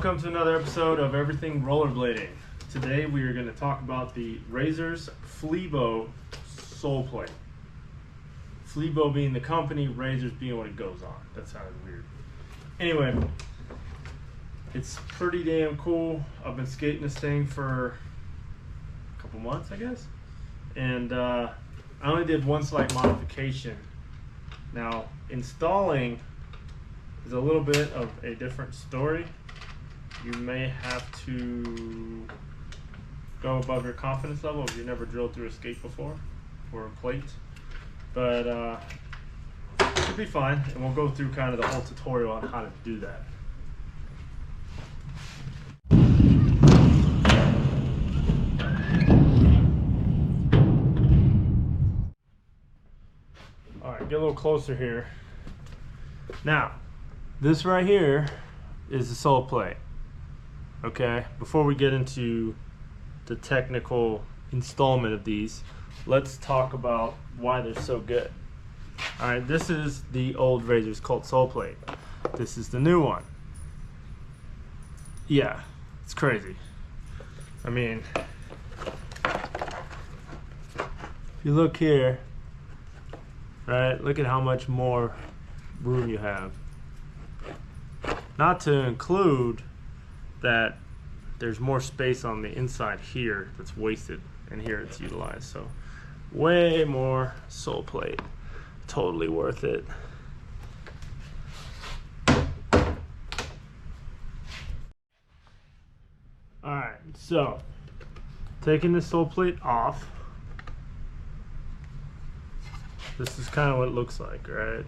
Welcome to another episode of Everything Rollerblading. Today we are going to talk about the Razor's PHLEBO Soul Plate. PHLEBO being the company, Razor's being what it goes on. That sounded weird. Anyway, it's pretty damn cool. I've been skating this thing for a couple months, I guess. And I only did one slight modification. Now, installing is a little bit of a different story. You may have to go above your confidence level if you've never drilled through a skate before or a plate. But it should be fine, and we'll go through kind of the whole tutorial on how to do that. Alright, get a little closer here. Now, this right here is the sole plate. Okay, before we get into the technical installment of these, let's talk about why they're so good. Alright, this is the old Razor's Cult sole plate. This is the new one. Yeah, it's crazy. I mean, if you look here, right, look at how much more room you have. Not to include that there's more space on the inside here that's wasted, and here it's utilized. So way more sole plate. Totally worth it. Alright, so taking the sole plate off, this is kind of what it looks like, right?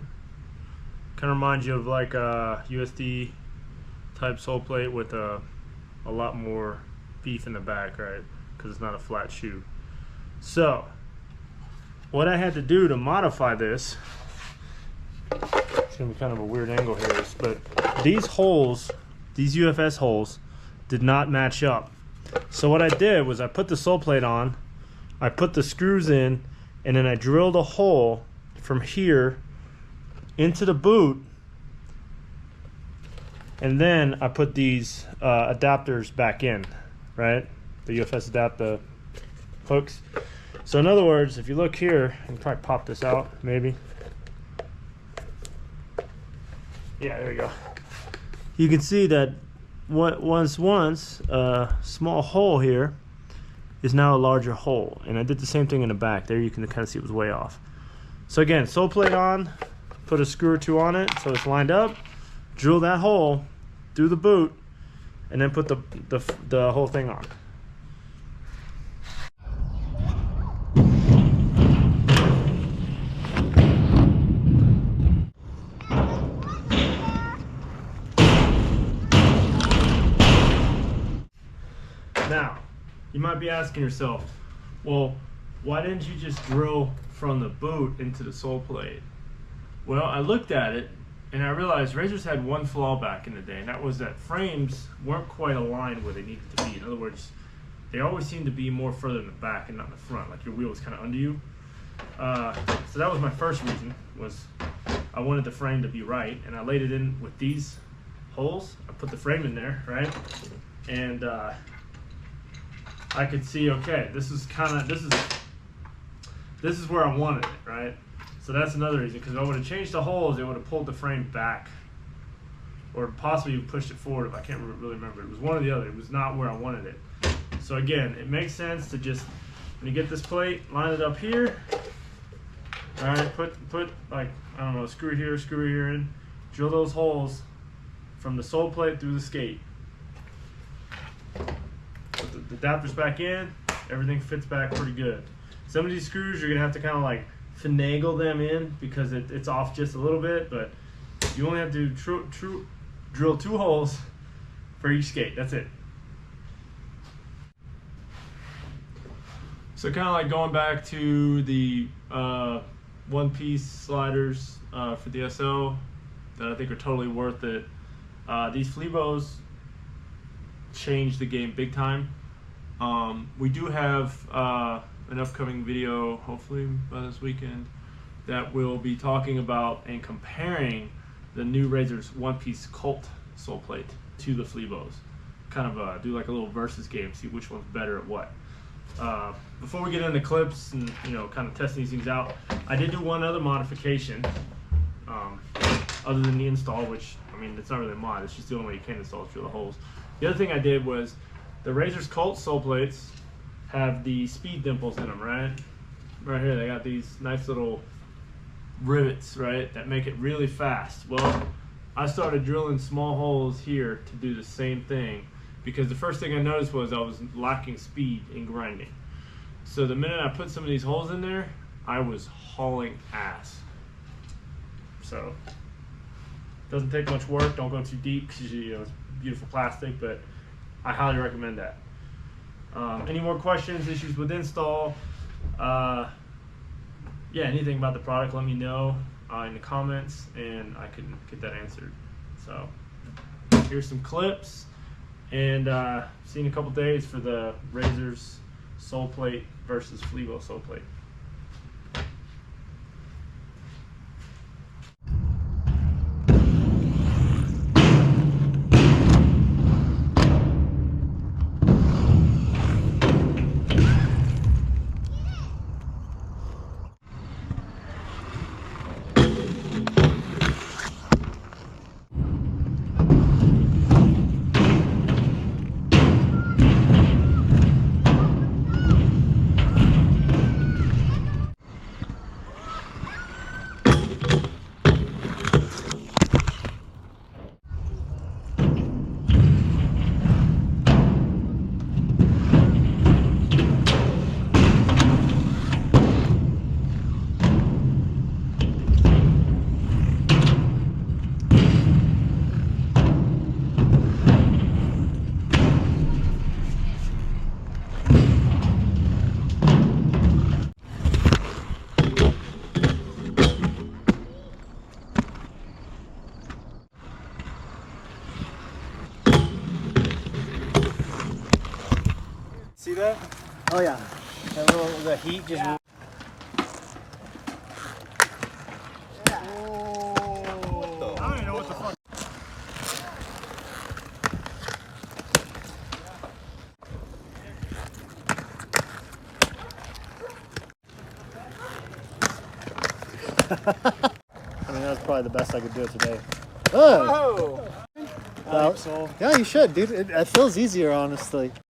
Kind of reminds you of like a USD type sole plate with a lot more beef in the back, right? Because it's not a flat shoe. So what I had to do to modify this, it's gonna be kind of a weird angle here, but these holes, these UFS holes, did not match up. So what I did was I put the sole plate on, I put the screws in, and then I drilled a hole from here into the boot, and then I put these adapters back in, right? The UFS adapter hooks. So in other words, if you look here, I can probably pop this out, maybe. Yeah, there you go. You can see that what was once a small hole here is now a larger hole. And I did the same thing in the back. There you can kind of see it was way off. So again, sole plate on, put a screw or two on it so it's lined up, drill that hole through the boot, and then put the whole thing on. Now, you might be asking yourself, well, why didn't you just drill from the boot into the sole plate? Well, I looked at it and I realized Razors had one flaw back in the day, and that was that frames weren't quite aligned where they needed to be. In other words, they always seemed to be more further in the back and not in the front, like your wheel was kind of under you. So that was my first reason, was I wanted the frame to be right, and I laid it in with these holes. I put the frame in there, right? And I could see, okay, this is where I wanted it, right? So that's another reason, because if I would have changed the holes, it would have pulled the frame back, or possibly pushed it forward. If I can't really remember, it was one or the other. It was not where I wanted it. So again, it makes sense to just, when you get this plate, line it up here. All right, put like, I don't know, screw here in, drill those holes from the sole plate through the skate. Put the adapters back in, everything fits back pretty good. Some of these screws you're gonna have to kind of like finagle them in because it's off just a little bit, but you only have to drill 2 holes for each skate. That's it. So kind of like going back to the one-piece sliders for the SO that I think are totally worth it. These PHLEBOs changed the game big time. We do have an upcoming video, hopefully by this weekend, that will be talking about and comparing the new Razor's one-piece Cult sole plate to the PHLEBOs. Kind of do like a little versus game, see which one's better at what. Before we get into clips and kind of testing these things out, I did do one other modification other than the install, which I mean it's not really a mod, it's just the only way you can install it through the holes. The other thing I did was the Razor's Cult sole plates have the speed dimples in them, right here. They got these nice little rivets, right, that make it really fast. Well, I started drilling small holes here to do the same thing, because the first thing I noticed was I was lacking speed in grinding. So the minute I put some of these holes in there, I was hauling ass. So doesn't take much work. Don't go too deep because it's beautiful plastic, but I highly recommend that. Any more questions, issues with install, yeah, anything about the product, let me know in the comments and I can get that answered. So here's some clips, and see you in a couple days for the Razor's sole plate versus PHLEBO sole plate. See that? Oh yeah. That little, the heat just. Yeah. I don't even know what the fuck. I mean, that's probably the best I could do it today. Oh! Yeah, you should, dude. It feels easier, honestly.